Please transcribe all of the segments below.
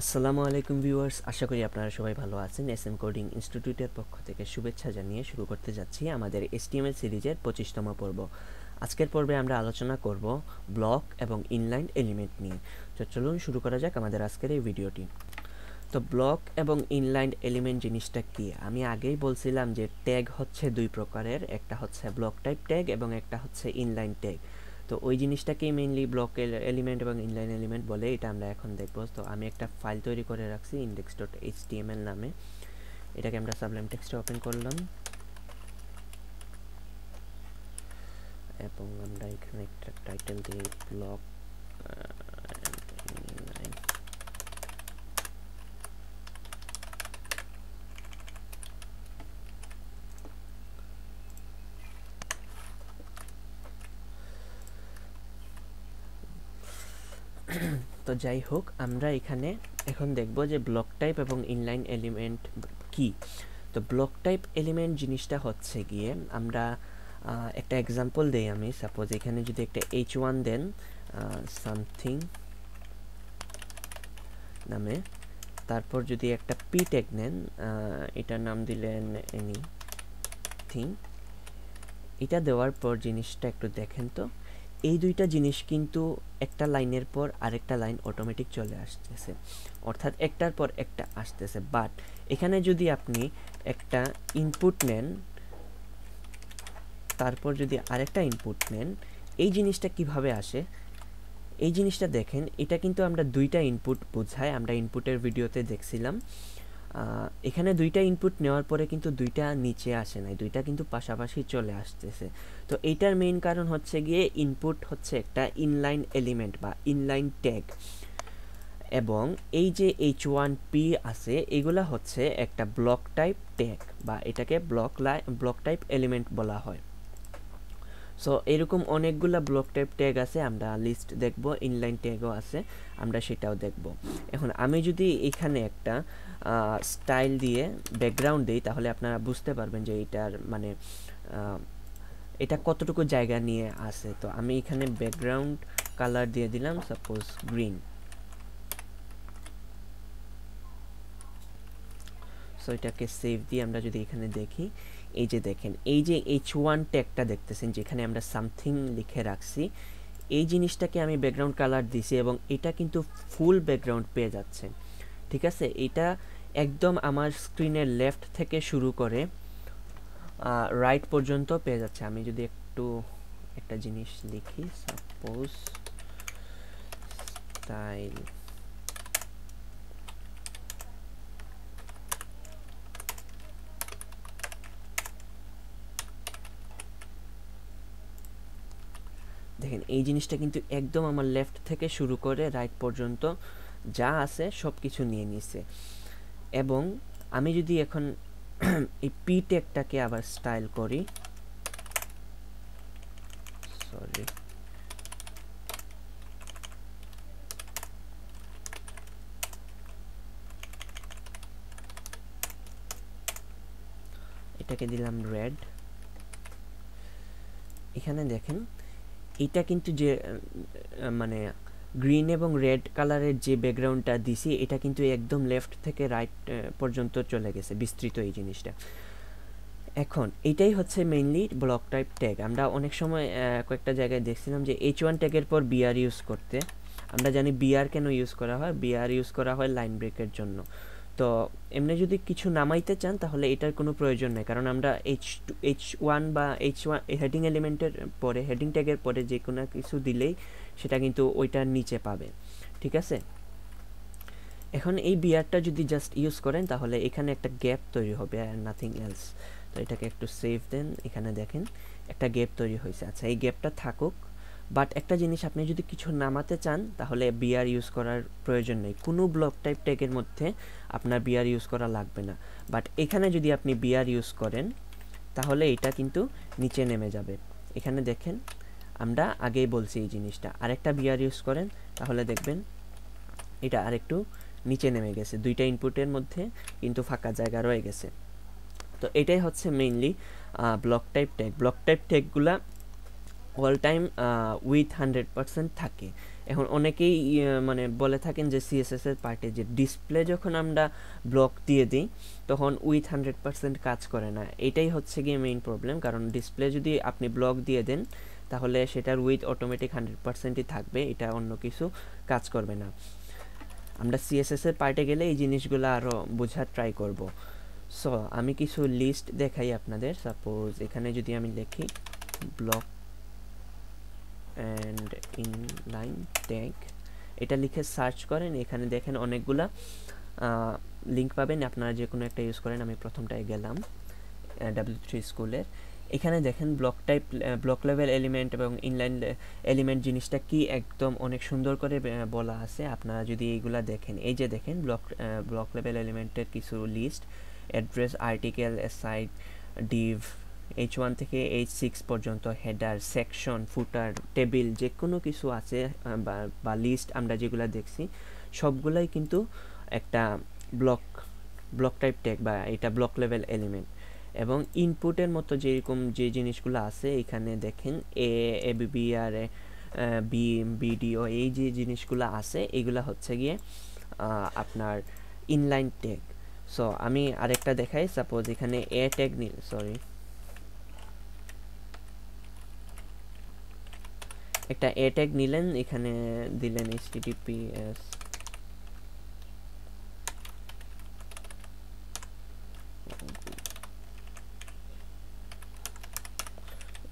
আসসালামু আলাইকুম ভিউয়ার্স, আশা করি আপনারা সবাই ভালো আছেন। এসএম কোডিং ইনস্টিটিউটের পক্ষ থেকে শুভেচ্ছা জানিয়ে শুরু করতে যাচ্ছি আমাদের HTML সিরিজের 25তম পর্ব। আজকের পর্বে আমরা আলোচনা করব ব্লক এবং ইনলাইন এলিমেন্ট নিয়ে। তো চলুন শুরু করা যাক আমাদের আজকের এই ভিডিওটি। তো ব্লক এবং ইনলাইন এলিমেন্ট জিনিসটা কি? আমি আগেই বলছিলাম যে ট্যাগ হচ্ছে দুই প্রকারের, একটা হচ্ছে ব্লক টাইপ ট্যাগ এবং একটা হচ্ছে ইনলাইন ট্যাগ। তো ওই জিনিসটাকেই মেইনলি ব্লক এলিমেন্ট এবং ইনলাইন এলিমেন্ট বলে, এটা আমরা এখন দেখব। তো আমি একটা ফাইল তৈরি করে রাখছি index.html নামে। এটাকে আমরা সাবলাইম টেক্সটে ওপেন করলাম এবং আমরা এখানে একটা টাইটেল দিই ব্লক ইনলাইন। তো যাই হোক, আমরা এখানে এখন দেখব যে ব্লক টাইপ এবং ইনলাইন এলিমেন্ট কি। তো ব্লক টাইপ এলিমেন্ট জিনিসটা হচ্ছে গিয়ে, আমরা একটা এক্সাম্পল দেই। আমি সাপোজ এখানে যদি একটা h1 দেন সামথিং নামে, তারপর যদি একটা পি ট্যাগ নেন, এটার নাম দিলেন এনিথিং। এটা দেওয়ার পর জিনিসটা একটু দেখেন তো, এই দুইটা জিনিস কিন্তু একটা লাইনের পর আরেকটা লাইন অটোমেটিক চলে আসতেছে, অর্থাৎ একটার পর একটা আসতেছে। বাট এখানে যদি আপনি একটা ইনপুট নেন, তারপর যদি আরেকটা ইনপুট নেন, এই জিনিসটা কিভাবে আসে এই জিনিসটা দেখেন। এটা কিন্তু আমরা দুইটা ইনপুট বোঝায়, আমরা ইনপুটের ভিডিওতে দেখছিলাম। এখানে দুইটা ইনপুট নেওয়ার পরে কিন্তু দুইটা নিচে আসে নাই, দুইটা কিন্তু পাশাপাশি চলে আসতেছে। তো এইটার মেইন কারণ হচ্ছে গিয়ে ইনপুট হচ্ছে একটা ইনলাইন এলিমেন্ট বা ইনলাইন ট্যাগ, এবং এই যে h1p আছে এগুলা হচ্ছে একটা ব্লক টাইপ ট্যাগ, বা এটাকে ব্লক টাইপ এলিমেন্ট বলা হয়। সো এরকম অনেকগুলা ব্লক টাইপ ট্যাগ আছে, আমরা লিস্ট দেখব। ইনলাইন ট্যাগও আছে, আমরা সেটাও দেখব। এখন আমি যদি এখানে একটা স্টাইল দিয়ে ব্যাকগ্রাউন্ড দিই, তাহলে আপনারা বুঝতে পারবেন যে এটার মানে এটা কতটুকু জায়গা নিয়ে আছে। তো আমি এখানে ব্যাকগ্রাউন্ড কালার দিয়ে দিলাম সাপোজ গ্রিন। সো এটাকে সেভ দিয়ে আমরা যদি এখানে দেখি, এই যে দেখেন, এই যে h1 ট্যাগটা দেখতেছেন যেখানে আমরা সামথিং লিখে রাখছি, এই জিনিসটাকে আমি ব্যাকগ্রাউন্ড কালার দিছি এবং এটা কিন্তু ফুল ব্যাকগ্রাউন্ড পেয়ে যাচ্ছে। ঠিক আছে, এটা একদম আমার স্ক্রিনের লেফট থেকে শুরু করে রাইট পর্যন্ত পেয়ে যাচ্ছে। আমি যদি একটু একটা জিনিস লিখি, সাপোজ স্টাইল, দেখেন এই জিনিসটা কিন্তু একদম আমার লেফট থেকে শুরু করে রাইট পর্যন্ত যা আছে সব কিছু নিয়ে নিছে। এবং আমি যদি এখন এই পি ট্যাগটাকে আবার স্টাইল করি, সরি, এটাকে দিলাম রেড। এখানে দেখেন এটা কিন্তু যে মানে গ্রিন এবং রেড কালারের যে ব্যাকগ্রাউন্ডটা দিছি, এটা কিন্তু একদম লেফট থেকে রাইট পর্যন্ত চলে গেছে, বিস্তৃত এই জিনিসটা। এখন এটাই হচ্ছে মেইনলি ব্লক টাইপ ট্যাগ। আমরা অনেক সময় কয়েকটা জায়গায় দেখছিলাম যে h1 ট্যাগের পর বিআর ইউজ করতে। আমরা জানি বিআর কেন ইউজ করা হয়, বিআর ইউজ করা হয় লাইন ব্রেকের জন্য। তো এমনি যদি কিছু নামাইতে চান তাহলে এটার কোনো প্রয়োজন নেই, কারণ আমরা h1 বা h1 হেডিং এলিমেন্টের পরে, হেডিং ট্যাগের পরে যে কোনো কিছু দিলেই সেটা কিন্তু ওইটার নিচে পাবে। ঠিক আছে, এখন এই বিআরটা যদি জাস্ট ইউজ করেন তাহলে এখানে একটা গ্যাপ তৈরি হবে আর নাথিং এলস। তো এটাকে একটু সেভ দেন, এখানে দেখেন একটা গ্যাপ তৈরি হয়েছে। আচ্ছা, এই গ্যাপটা থাকুক, বাট একটা জিনিস, আপনি যদি কিছু নামাতে চান তাহলে বিআর ইউজ করার প্রয়োজন নেই। কোনো ব্লক টাইপ ট্যাগের মধ্যে আপনার বিআর ইউজ করা লাগবে না। বাট এখানে যদি আপনি বিআর ইউজ করেন তাহলে এটা কিন্তু নিচে নেমে যাবে। এখানে দেখেন আমরা আগেই বলছি এই জিনিসটা, আরেকটা বিআর ইউজ করেন তাহলে দেখবেন এটা আরেকটু নিচে নেমে গেছে, দুইটা ইনপুটের মধ্যে কিন্তু ফাঁকা জায়গা রয়ে গেছে। তো এটাই হচ্ছে mainly block type tag. Block type ট্যাগগুলা অল টাইম উইথ 100% থাকে, এখন অনেকেই মানে বলে থাকেন যে সিএসএস এর পার্টে যে ডিসপ্লে যখন আমরা ব্লক দিয়ে দিই তখন উইথ 100% কাজ করে না, এটাই হচ্ছে গিয়ে মেইন প্রবলেম। কারণ ডিসপ্লে যদি আপনি ব্লক দিয়ে দেন তাহলে সেটার উইথ অটোমেটিক 100%ই থাকবে, এটা অন্য কিছু কাজ করবে না। আমরা সিএসএস এর পার্টে গেলে এই জিনিসগুলো আরও বোঝার ট্রাই করব। সো আমি কিছু লিস্ট দেখাই আপনাদের। সাপোজ এখানে যদি আমি লিখি ব্লক অ্যান্ড ইনলাইন ট্যাগ, এটা লিখে সার্চ করেন, এখানে দেখেন অনেকগুলা লিঙ্ক পাবেন, আপনারা যে কোনো একটা ইউজ করেন। আমি প্রথমটায় গেলাম W3 স্কুলের। এখানে দেখেন block type, block level element এবং ইনলাইন এলিমেন্ট জিনিসটা কি একদম অনেক সুন্দর করে বলা আছে। আপনারা যদি এইগুলা দেখেন, এই যে দেখেন ব্লক লেভেল এলিমেন্টের কিছু list, address, article, aside, div, H1 থেকে H6 পর্যন্ত, হেডার, সেকশন, ফুটার, টেবিল, যে কোনো কিছু আছে বা লিস্ট আমরা যেগুলো দেখছি সবগুলাই কিন্তু একটা ব্লক টাইপ ট্যাগ বা এটা ব্লক লেভেল এলিমেন্ট। এবং ইনপুটের মতো যেরকম যে জিনিসগুলো আছে এখানে দেখেন ABBR, BDO, এই যে জিনিসগুলো আছে এগুলা হচ্ছে গিয়ে আপনার ইনলাইন ট্যাগ। সো আমি আরেকটা দেখাই। সাপোজ এখানে এ ট্যাগ একটা এ ট্যাগ নিলেন, এখানে দিলেন HTTPS,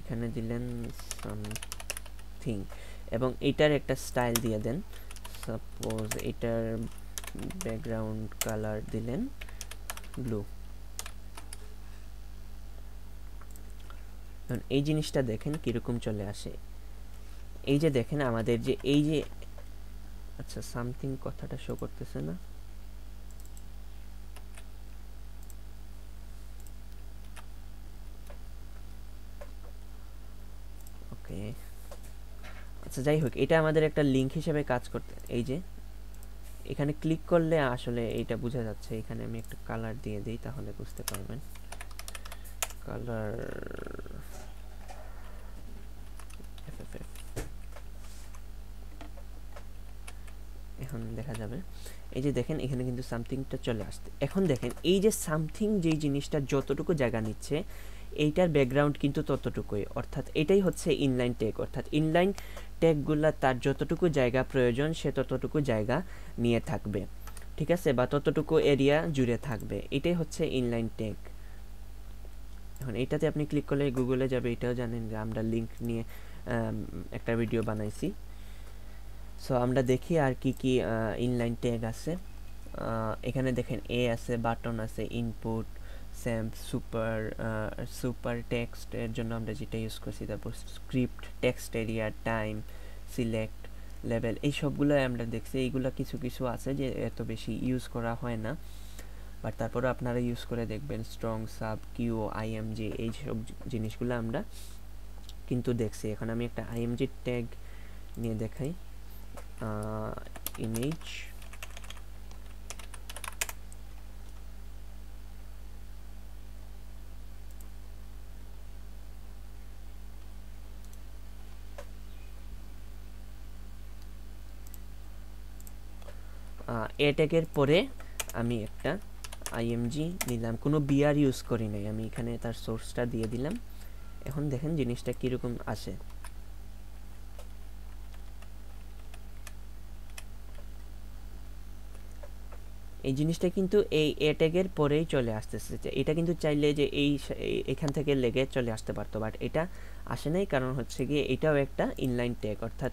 এখানে দিলেন সামথিং এবং এটার একটা স্টাইল দিয়ে দেন। সাপোজ এটার ব্যাকগ্রাউন্ড কালার দিলেন ব্লু। এই জিনিসটা দেখেন কিরকম চলে আসে। এই যে দেখেন আমাদের যে এই যে, আচ্ছা সামথিং কথাটা শো করতেছে না, ওকে আচ্ছা যাই হোক, এটা আমাদের একটা লিঙ্ক হিসেবে কাজ করতে, এই যে এখানে ক্লিক করলে আসলে এইটা বোঝা যাচ্ছে। এখানে আমি একটা কালার দিয়ে দিই তাহলে বুঝতে পারবেন। কালার এখন দেখা যাবে। এই যে দেখেন এখানে কিন্তু সামথিংটা চলে আসছে। এখন দেখেন এই যে সামথিং যেই জিনিসটা যতটুকু জায়গা নিচ্ছে এইটার ব্যাকগ্রাউন্ড কিন্তু ততটুকুই, অর্থাৎ এটাই হচ্ছে ইনলাইন ট্যাগ। অর্থাৎ ইনলাইন ট্যাগগুলো তার যতটুকু জায়গা প্রয়োজন সে ততটুকু জায়গা নিয়ে থাকবে, ঠিক আছে, বা ততটুকু এরিয়া জুড়ে থাকবে, এটাই হচ্ছে ইনলাইন ট্যাগ। এখন এইটাতে আপনি ক্লিক করলে গুগলে যাবে, এটাও জানেন যে আমরা লিঙ্ক নিয়ে একটা ভিডিও বানাইছি। সো আমরা দেখি আর কি কি ইনলাইন ট্যাগ আছে। এখানে দেখেন এ আছে, বাটন আছে, ইনপুট, স্যাম্প, সুপার টেক্সট এর জন্য আমরা যেটা ইউজ করছি, তারপর script, text area, time, select, level, এই সবগুলো আমরা দেখছি। এইগুলো কিছু কিছু আছে যে এত বেশি ইউজ করা হয় না, বাট তারপরে আপনারা ইউজ করে দেখবেন। স্ট্রং, সাব, কিউ, আইএমজি, এই সব জিনিসগুলো আমরা কিন্তু দেখছি। এখন আমি একটা আইএমজি ট্যাগ নিয়ে দেখাই, ইমেজ, এ ট্যাগের পরে আমি একটা আইএমজি নিলাম, কোনো বিআর ইউজ করি নাই, আমি এখানে তার সোর্সটা দিয়ে দিলাম। এখন দেখেন জিনিসটা কীরকম আসে। এই জিনিসটা কিন্তু এই এ ট্যাগের পরেই চলে আসতেছে। এটা কিন্তু চাইলে যে এখান থেকে লেগে চলে আসতে পারতো, বাট এটা আসে নাই, কারণ হচ্ছে গিয়ে এটাও একটা ইনলাইন ট্যাগ, অর্থাৎ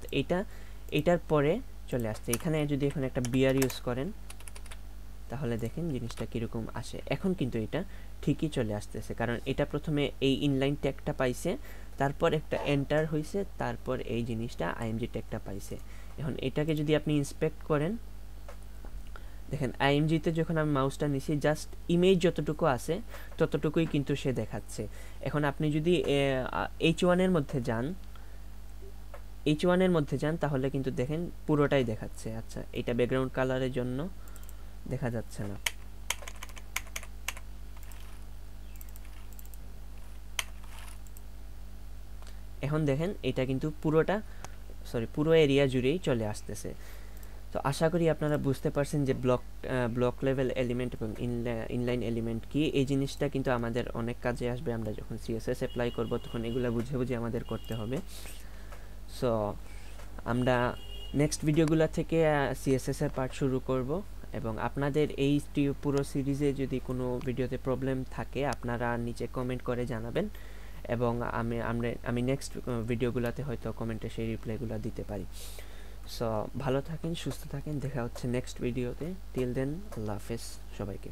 এটার পরে চলে আসছে। এখানে যদি এখন একটা বিআর ইউজ করেন তাহলে দেখেন জিনিসটা কীরকম আসে। এখন কিন্তু এটা ঠিকই চলে আসতেছে, কারণ এটা প্রথমে এই ইনলাইন ট্যাগটা পাইছে, তারপর একটা এন্টার হয়েছে, তারপর এই জিনিসটা আইএমজি ট্যাগটা পাইছে। এখন এটাকে যদি আপনি ইন্সপেক্ট করেন, দেখেন আইএমজিতে যখন আমি মাউসটা নিছি জাস্ট ইমেজ যতটুকু আছে ততটুকুই কিন্তু সে দেখাচ্ছে। এখন আপনি যদি H1-এর মধ্যে যান তাহলে কিন্তু দেখেন পুরোটাই দেখাচ্ছে। আচ্ছা এটা ব্যাকগ্রাউন্ড কালারের জন্য দেখা যাচ্ছে না। এখন দেখেন এটা কিন্তু পুরোটা পুরো এরিয়া জুড়েই চলে আসতেছে। তো আশা করি আপনারা বুঝতে পারছেন যে ব্লক লেভেল এলিমেন্ট এবং ইনলাইন এলিমেন্ট কি। এই জিনিসটা কিন্তু আমাদের অনেক কাজে আসবে। আমরা যখন সিএসএস অ্যাপ্লাই করব তখন এগুলো বুঝে বুঝে আমাদের করতে হবে। সো আমরা নেক্সট ভিডিওগুলো থেকে সিএসএস এর পার্ট শুরু করব, এবং আপনাদের এই পুরো সিরিজে যদি কোনো ভিডিওতে প্রবলেম থাকে আপনারা নিচে কমেন্ট করে জানাবেন, এবং আমি নেক্সট ভিডিওগুলোতে হয়তো কমেন্টে সেই রিপ্লাইগুলো দিতে পারি। সো ভালো থাকেন, সুস্থ থাকেন, দেখা হচ্ছে নেক্সট ভিডিওতে। টিল দেন, আল্লাহ হাফেজ সবাইকে।